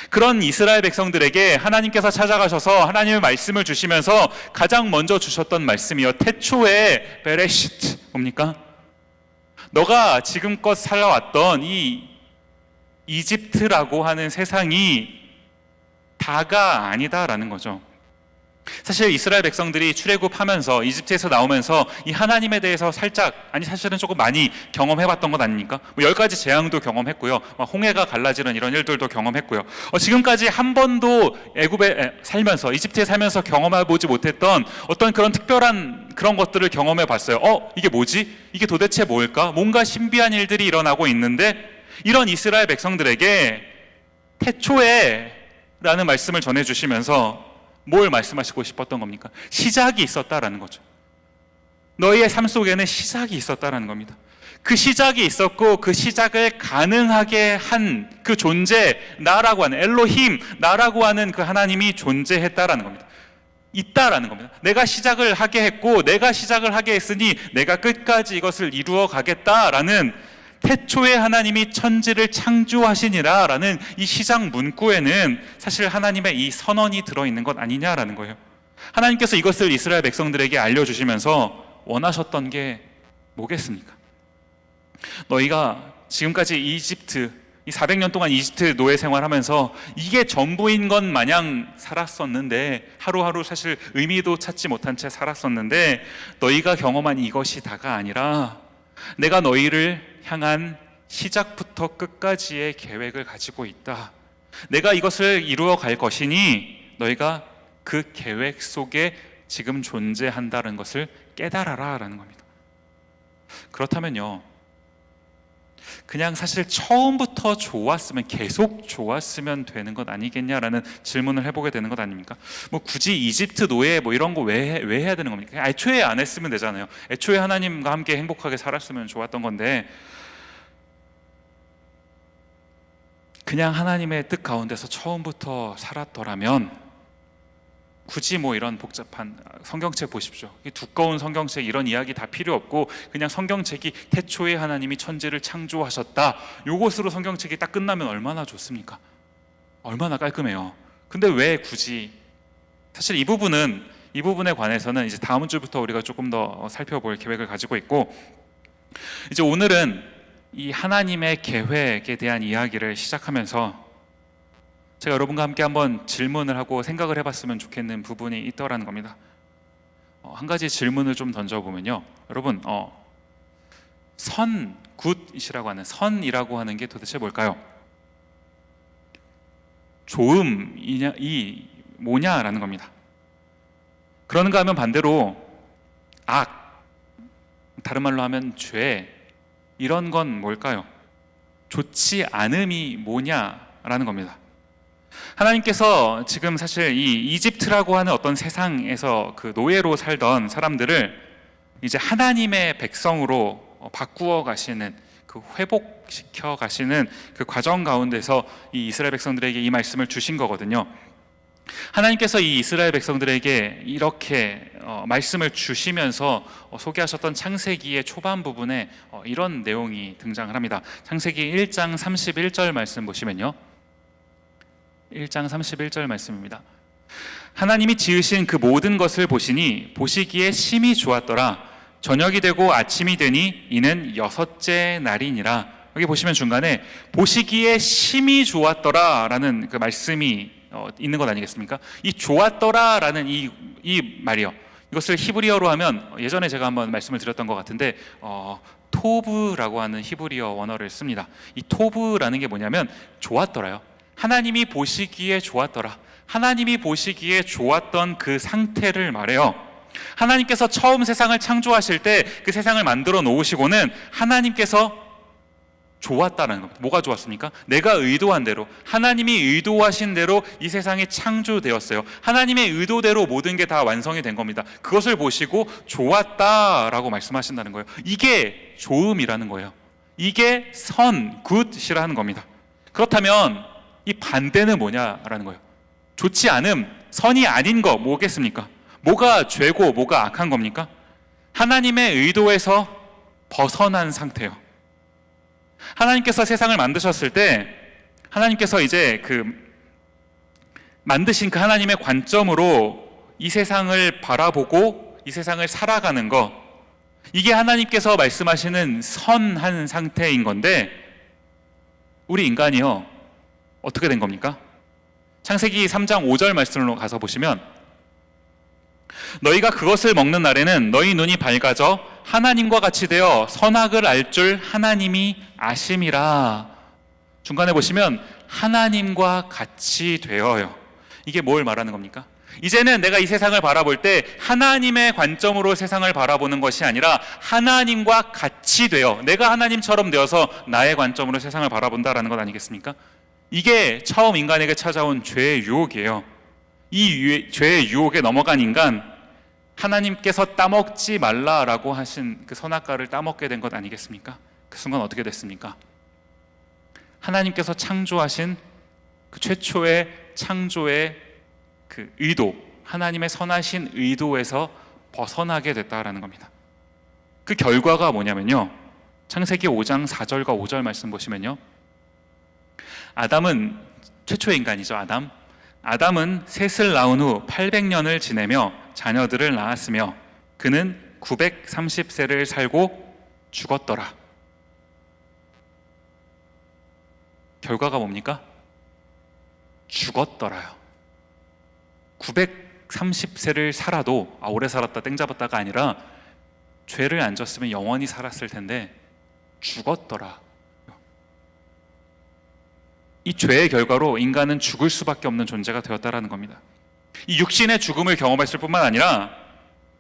그런 이스라엘 백성들에게 하나님께서 찾아가셔서 하나님의 말씀을 주시면서 가장 먼저 주셨던 말씀이요, 태초에 베레시트, 뭡니까? 너가 지금껏 살아왔던 이 이집트라고 하는 세상이 다가 아니다라는 거죠. 사실 이스라엘 백성들이 출애굽하면서 이집트에서 나오면서 이 하나님에 대해서 살짝, 아니 사실은 조금 많이 경험해봤던 것 아닙니까? 뭐 10가지 재앙도 경험했고요, 홍해가 갈라지는 이런 일들도 경험했고요. 지금까지 한 번도 애굽에 살면서, 이집트에 살면서 경험해보지 못했던 어떤 그런 특별한 그런 것들을 경험해봤어요. 이게 뭐지? 이게 도대체 뭘까? 뭔가 신비한 일들이 일어나고 있는데, 이런 이스라엘 백성들에게 태초에 라는 말씀을 전해주시면서 뭘 말씀하시고 싶었던 겁니까? 시작이 있었다라는 거죠. 너희의 삶 속에는 시작이 있었다라는 겁니다. 그 시작이 있었고 그 시작을 가능하게 한 그 존재, 나라고 하는 엘로힘, 나라고 하는 그 하나님이 존재했다라는 겁니다. 있다라는 겁니다. 내가 시작을 하게 했고 내가 시작을 하게 했으니 내가 끝까지 이것을 이루어 가겠다라는, 태초에 하나님이 천지를 창조하시니라 라는 이 시작 문구에는 사실 하나님의 이 선언이 들어있는 것 아니냐라는 거예요. 하나님께서 이것을 이스라엘 백성들에게 알려주시면서 원하셨던 게 뭐겠습니까? 너희가 지금까지 이집트, 이 400년 동안 이집트 노예 생활하면서 이게 전부인 것 마냥 살았었는데, 하루하루 사실 의미도 찾지 못한 채 살았었는데, 너희가 경험한 이것이 다가 아니라 내가 너희를 향한 시작부터 끝까지의 계획을 가지고 있다. 내가 이것을 이루어 갈 것이니 너희가 그 계획 속에 지금 존재한다는 것을 깨달아라 라는 겁니다. 그렇다면요, 그냥 사실 처음부터 좋았으면, 계속 좋았으면 되는 것 아니겠냐라는 질문을 해보게 되는 것 아닙니까? 뭐 굳이 이집트 노예 뭐 이런 거 왜 해야 되는 겁니까? 그냥 애초에 안 했으면 되잖아요. 애초에 하나님과 함께 행복하게 살았으면 좋았던 건데, 그냥 하나님의 뜻 가운데서 처음부터 살았더라면 굳이 뭐 이런 복잡한 성경책 보십시오. 두꺼운 성경책 이런 이야기 다 필요 없고 그냥 성경책이 태초에 하나님이 천지를 창조하셨다, 요것으로 성경책이 딱 끝나면 얼마나 좋습니까? 얼마나 깔끔해요. 근데 왜 굳이? 사실 이 부분에 관해서는 이제 다음 주부터 우리가 조금 더 살펴볼 계획을 가지고 있고, 이제 오늘은 이 하나님의 계획에 대한 이야기를 시작하면서 제가 여러분과 함께 한번 질문을 하고 생각을 해봤으면 좋겠는 부분이 있더라는 겁니다. 한 가지 질문을 좀 던져보면요, 여러분, 굿이라고 하는, 선이라고 하는 게 도대체 뭘까요? 좋음이냐, 이 뭐냐라는 겁니다. 그런가 하면 반대로 악, 다른 말로 하면 죄, 이런 건 뭘까요? 좋지 않음이 뭐냐라는 겁니다. 하나님께서 지금 사실 이 이집트라고 하는 어떤 세상에서 그 노예로 살던 사람들을 이제 하나님의 백성으로 바꾸어 가시는, 그 회복시켜 가시는 그 과정 가운데서 이 이스라엘 백성들에게 이 말씀을 주신 거거든요. 하나님께서 이 이스라엘 백성들에게 이렇게 말씀을 주시면서 소개하셨던 창세기의 초반 부분에 이런 내용이 등장을 합니다. 창세기 1장 31절 말씀 보시면요, 1장 31절 말씀입니다. 하나님이 지으신 그 모든 것을 보시니 보시기에 심히 좋았더라. 저녁이 되고 아침이 되니 이는 6째 날이니라. 여기 보시면 중간에 보시기에 심히 좋았더라 라는 그 말씀이 있는 것 아니겠습니까? 이 좋았더라 라는 이 말이요, 이것을 히브리어로 하면, 예전에 제가 한번 말씀을 드렸던 것 같은데 토브라고 하는 히브리어 원어를 씁니다. 이 토브라는 게 뭐냐면 좋았더라요. 하나님이 보시기에 좋았더라. 하나님이 보시기에 좋았던 그 상태를 말해요. 하나님께서 처음 세상을 창조하실 때 그 세상을 만들어 놓으시고는 하나님께서 좋았다는 겁니다. 뭐가 좋았습니까? 내가 의도한 대로, 하나님이 의도하신 대로 이 세상이 창조되었어요. 하나님의 의도대로 모든 게 다 완성이 된 겁니다. 그것을 보시고 좋았다라고 말씀하신다는 거예요. 이게 좋음이라는 거예요. 이게 선, 굿이라는 겁니다. 그렇다면 이 반대는 뭐냐라는 거예요. 좋지 않음, 선이 아닌 거 뭐겠습니까? 뭐가 죄고 뭐가 악한 겁니까? 하나님의 의도에서 벗어난 상태예요. 하나님께서 세상을 만드셨을 때 하나님께서 이제 만드신 그 하나님의 관점으로 이 세상을 바라보고 이 세상을 살아가는 거, 이게 하나님께서 말씀하시는 선한 상태인 건데, 우리 인간이요 어떻게 된 겁니까? 창세기 3장 5절 말씀으로 가서 보시면, 너희가 그것을 먹는 날에는 너희 눈이 밝아져 하나님과 같이 되어 선악을 알 줄 하나님이 아심이라. 중간에 보시면 하나님과 같이 되어요. 이게 뭘 말하는 겁니까? 이제는 내가 이 세상을 바라볼 때 하나님의 관점으로 세상을 바라보는 것이 아니라 하나님과 같이 되어, 내가 하나님처럼 되어서 나의 관점으로 세상을 바라본다라는 것 아니겠습니까? 이게 처음 인간에게 찾아온 죄의 유혹이에요. 이 죄의 유혹에 넘어간 인간, 하나님께서 따먹지 말라라고 하신 그 선악과를 따먹게 된 것 아니겠습니까? 그 순간 어떻게 됐습니까? 하나님께서 창조하신 그 최초의 창조의 그 의도, 하나님의 선하신 의도에서 벗어나게 됐다라는 겁니다. 그 결과가 뭐냐면요, 창세기 5장 4절과 5절 말씀 보시면요, 아담은, 최초의 인간이죠, 아담은 셋을 낳은 후 800년을 지내며 자녀들을 낳았으며 그는 930세를 살고 죽었더라. 결과가 뭡니까? 죽었더라요. 930세를 살아도 오래 살았다 땡 잡았다가 아니라 죄를 안 졌으면 영원히 살았을 텐데 죽었더라. 이 죄의 결과로 인간은 죽을 수밖에 없는 존재가 되었다라는 겁니다. 이 육신의 죽음을 경험했을 뿐만 아니라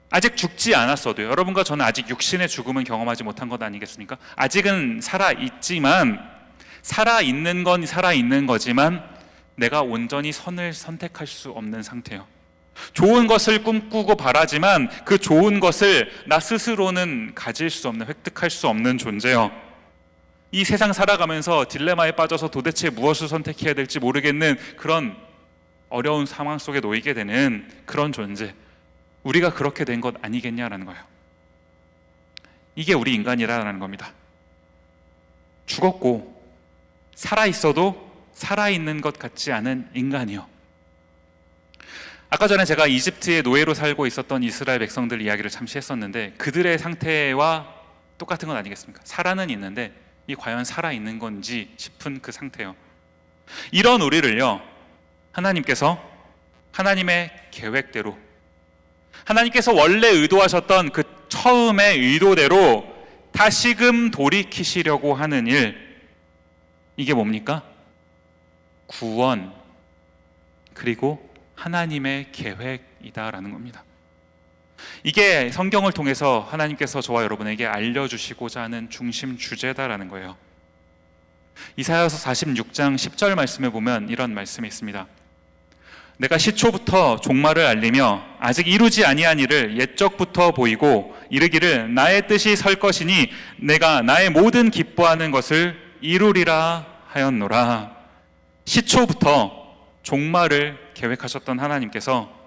아직 죽지 않았어도, 여러분과 저는 아직 육신의 죽음은 경험하지 못한 것 아니겠습니까? 아직은 살아있지만, 살아있는 건 살아있는 거지만 내가 온전히 선을 선택할 수 없는 상태예요. 좋은 것을 꿈꾸고 바라지만 그 좋은 것을 나 스스로는 가질 수 없는, 획득할 수 없는 존재예요. 이 세상 살아가면서 딜레마에 빠져서 도대체 무엇을 선택해야 될지 모르겠는 그런 어려운 상황 속에 놓이게 되는 그런 존재, 우리가 그렇게 된 것 아니겠냐라는 거예요. 이게 우리 인간이라는 겁니다. 죽었고 살아있어도 살아있는 것 같지 않은 인간이요. 아까 전에 제가 이집트의 노예로 살고 있었던 이스라엘 백성들 이야기를 잠시 했었는데, 그들의 상태와 똑같은 건 아니겠습니까? 살아는 있는데 이 과연 살아있는 건지 싶은 그 상태요. 이런 우리를요, 하나님께서 하나님의 계획대로, 하나님께서 원래 의도하셨던 그 처음의 의도대로 다시금 돌이키시려고 하는 일, 이게 뭡니까? 구원, 그리고 하나님의 계획이다라는 겁니다. 이게 성경을 통해서 하나님께서 저와 여러분에게 알려주시고자 하는 중심 주제다라는 거예요. 이사야서 46장 10절 말씀에 보면 이런 말씀이 있습니다. 내가 시초부터 종말을 알리며 아직 이루지 아니한 일을 옛적부터 보이고 이르기를 나의 뜻이 설 것이니 내가 나의 모든 기뻐하는 것을 이루리라 하였노라. 시초부터 종말을 계획하셨던 하나님께서,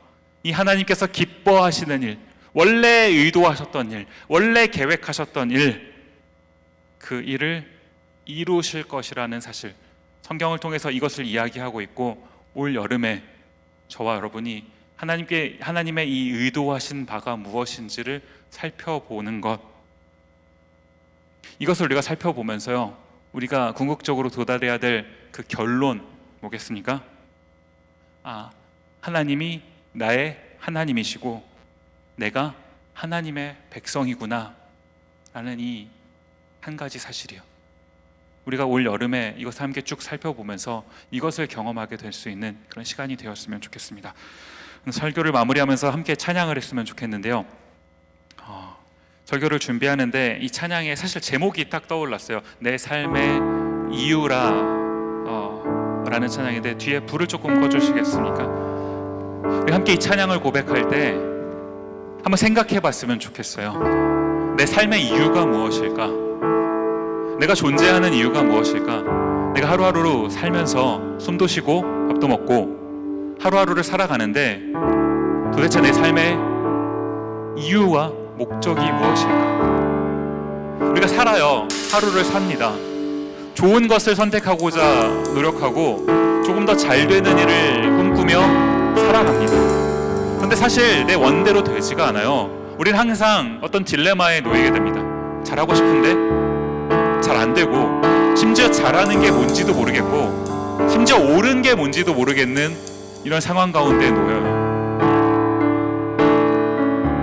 이 하나님께서 기뻐하시는 일, 원래 의도하셨던 일, 원래 계획하셨던 일, 그 일을 이루실 것이라는 사실, 성경을 통해서 이것을 이야기하고 있고, 올 여름에 저와 여러분이 하나님의 이 의도하신 바가 무엇인지를 살펴보는 것, 이것을 우리가 살펴보면서요, 우리가 궁극적으로 도달해야 될 그 결론 뭐겠습니까? 하나님이 나의 하나님이시고 내가 하나님의 백성이구나 라는 이 한 가지 사실이요. 우리가 올 여름에 이것을 함께 쭉 살펴보면서 이것을 경험하게 될 수 있는 그런 시간이 되었으면 좋겠습니다. 설교를 마무리하면서 함께 찬양을 했으면 좋겠는데요. 설교를 준비하는데 이 찬양에 사실 제목이 딱 떠올랐어요. 내 삶의 이유라 라는 찬양인데 뒤에 불을 조금 꺼주시겠습니까? 우리 함께 이 찬양을 고백할 때 한번 생각해 봤으면 좋겠어요. 내 삶의 이유가 무엇일까? 내가 존재하는 이유가 무엇일까? 내가 하루하루 살면서 숨도 쉬고 밥도 먹고 하루하루를 살아가는데 도대체 내 삶의 이유와 목적이 무엇일까? 우리가 살아요. 하루를 삽니다. 좋은 것을 선택하고자 노력하고 조금 더 잘 되는 일을 꿈꾸며 살아갑니다. 그런데 사실 내 원대로 되지가 않아요. 우리는 항상 어떤 딜레마에 놓이게 됩니다. 잘하고 싶은데 잘 안 되고, 심지어 잘하는 게 뭔지도 모르겠고, 심지어 옳은 게 뭔지도 모르겠는 이런 상황 가운데 놓여요.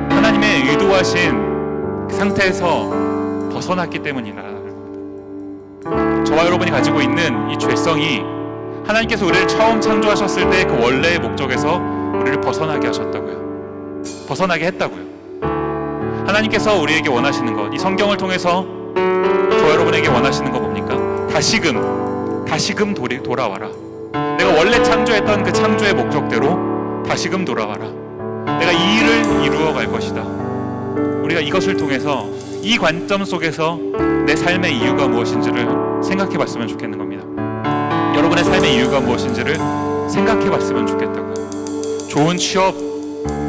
하나님의 의도하신 그 상태에서 벗어났기 때문이라. 저와 여러분이 가지고 있는 이 죄성이 하나님께서 우리를 처음 창조하셨을 때 그 원래의 목적에서 우리를 벗어나게 하셨다고요. 벗어나게 했다고요. 하나님께서 우리에게 원하시는 것, 이 성경을 통해서 저와 여러분에게 원하시는 거 뭡니까? 다시금 돌아와라. 내가 원래 창조했던 그 창조의 목적대로 다시금 돌아와라. 내가 이 일을 이루어 갈 것이다. 우리가 이것을 통해서 이 관점 속에서 내 삶의 이유가 무엇인지를 생각해 봤으면 좋겠는 겁니다. 여러분의 삶의 이유가 무엇인지를 생각해 봤으면 좋겠다고요. 좋은 취업,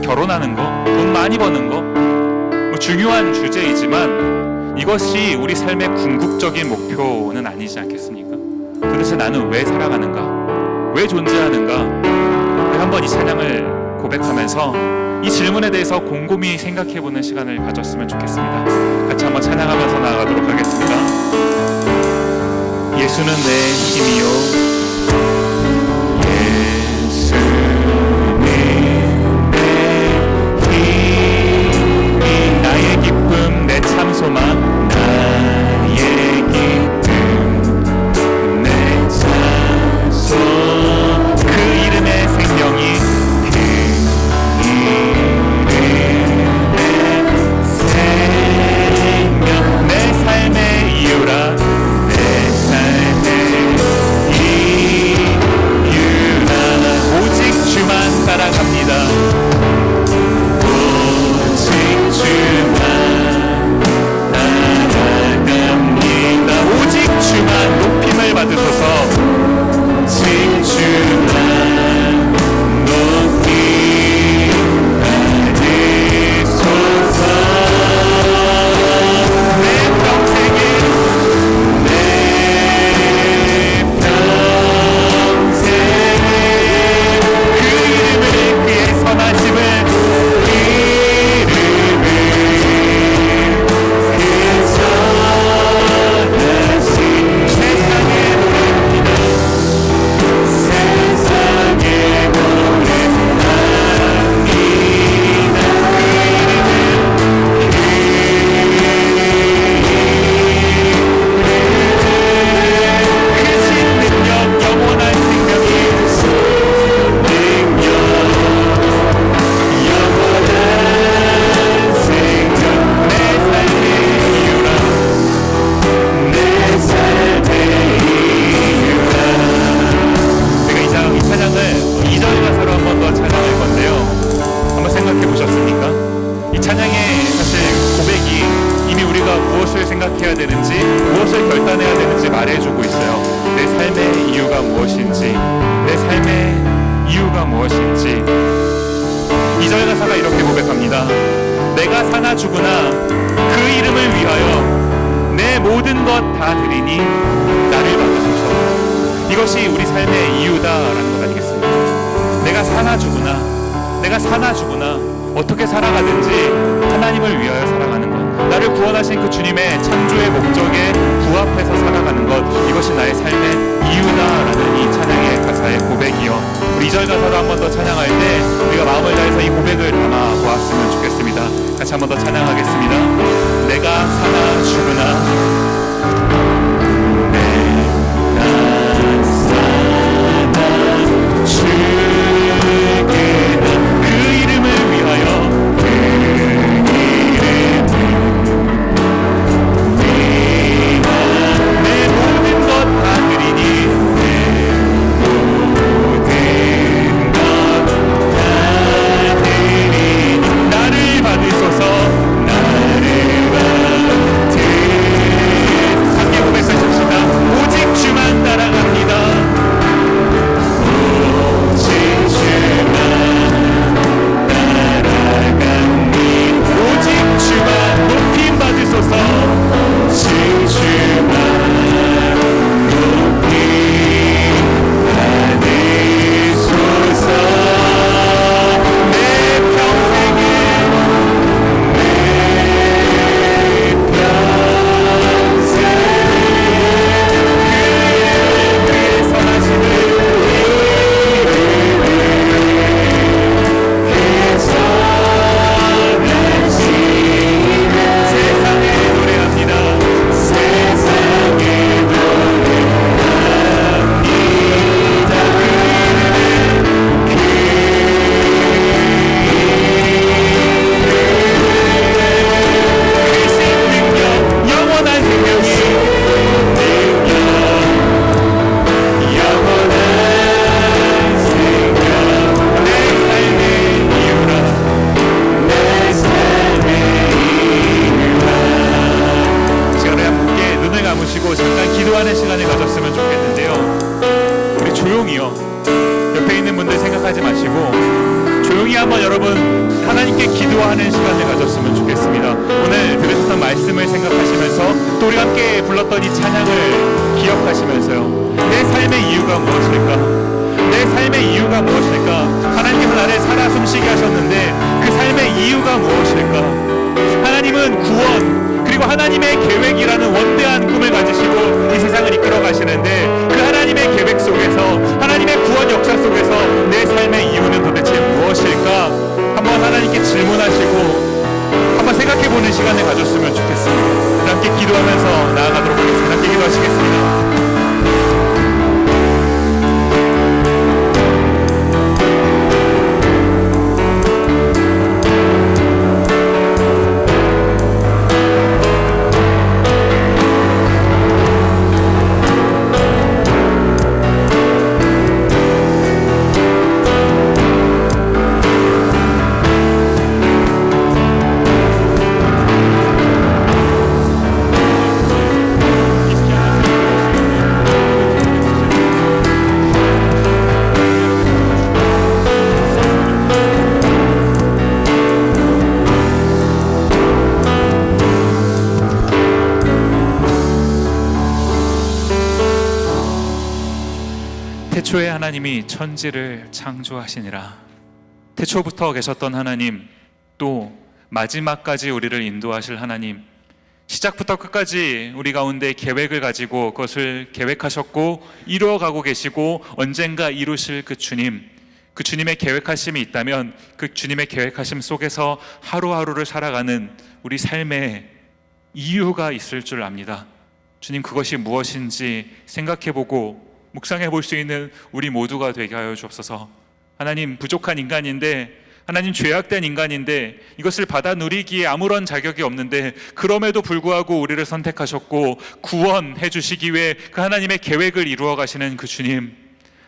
결혼하는 거, 돈 많이 버는 거, 뭐 중요한 주제이지만 이것이 우리 삶의 궁극적인 목표는 아니지 않겠습니까? 도대체 나는 왜 살아가는가? 왜 존재하는가? 한번 이 찬양을 고백하면서 이 질문에 대해서 곰곰이 생각해보는 시간을 가졌으면 좋겠습니다. 같이 한번 찬양하면서 나아가도록 하겠습니다. 예수는 내 힘이요, 예수는 내 힘이, 나의 기쁨, 내 참 소망, 나의 기쁨, 내 참 소망, 그 이름의 생명이, 그 이름의 생명, 내 삶의 이유라. 살아갑니다. 오직 주만 따라갑니다. 오직 주만 높임을 받으소서. 오직 주만 높임 받으소서. 내 평생에 선하심을, 이름을, 그 선하심, 세상의 노래입니다. 세상의 노래합니다. 크신 능력, 영원한 생명이, 생각해야 되는지, 무엇을 결단해야 되는지 말해주고 있어요. 내 삶의 이유가 무엇인지, 내 삶의 이유가 무엇인지. 2절 가사가 이렇게 고백합니다. 내가 사나 죽으나 그 이름을 위하여 내 모든 것 다 드리니 나를 받으소서. 이것이 우리 삶의 이유다라는 것 아니겠습니까? 내가 사나 죽으나 어떻게 살아가든지 하나님을 위하여 살아가는 것, 나를 구원하신 그 주님의 창조의 목적에 부합해서 살아가는 것, 이것이 나의 삶의 이유다라는 이 찬양의 가사의 고백이요. 우리 2절 가사로 한 번 더 찬양할 때 우리가 마음을 다해서 이 고백을 담아 보았으면 좋겠습니다. 같이 한 번 더 찬양하겠습니다. 내가 사나 죽으나 가졌으면 좋겠는데요. 우리 조용히요. 옆에 있는 분들 생각하지 마시고 조용히 한번 여러분 하나님께 기도하는 시간을 가졌으면 좋겠습니다. 오늘 들으셨던 말씀을 생각하시면서 또 우리 함께 불렀던 이 찬양을 기억하시면서요. 내 삶의 이유가 무엇일까? 내 삶의 이유가 무엇일까? 하나님께서 나를 살아 숨쉬게 하셨는데 그 삶의 이유가 무엇일까? 하나님은 구원 그리고 하나님의 계획이라는 원대한 꿈을 가지시고 이 세상을 이끌어 가시는데 그 하나님의 계획 속에서 하나님의 구원 역사 속에서 내 삶의 이유는 도대체 무엇일까? 한번 하나님께 질문하시고 한번 생각해보는 시간을 가졌으면 좋겠습니다. 함께 기도하면서 나아가도록 하겠습니다. 함께 기도하시겠습니다. 태초에 하나님이 천지를 창조하시니라. 태초부터 계셨던 하나님, 또 마지막까지 우리를 인도하실 하나님, 시작부터 끝까지 우리 가운데 계획을 가지고 그것을 계획하셨고 이루어가고 계시고 언젠가 이루실 그 주님, 그 주님의 계획하심이 있다면 그 주님의 계획하심 속에서 하루하루를 살아가는 우리 삶에 이유가 있을 줄 압니다. 주님, 그것이 무엇인지 생각해보고 묵상해 볼 수 있는 우리 모두가 되게 하여 주옵소서. 하나님, 부족한 인간인데, 하나님 죄악된 인간인데 이것을 받아 누리기에 아무런 자격이 없는데 그럼에도 불구하고 우리를 선택하셨고 구원해 주시기 위해 그 하나님의 계획을 이루어 가시는 그 주님,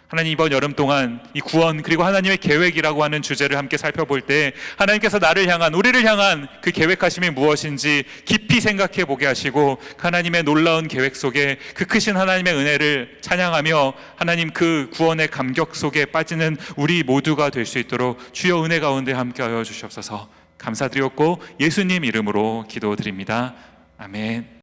하나님, 이번 여름 동안 이 구원 그리고 하나님의 계획이라고 하는 주제를 함께 살펴볼 때 하나님께서 나를 향한, 우리를 향한 그 계획하심이 무엇인지 깊이 생각해 보게 하시고 그 하나님의 놀라운 계획 속에 그 크신 하나님의 은혜를 찬양하며 하나님 그 구원의 감격 속에 빠지는 우리 모두가 될 수 있도록 주여 은혜 가운데 함께하여 주시옵소서. 감사드렸고 예수님 이름으로 기도드립니다. 아멘.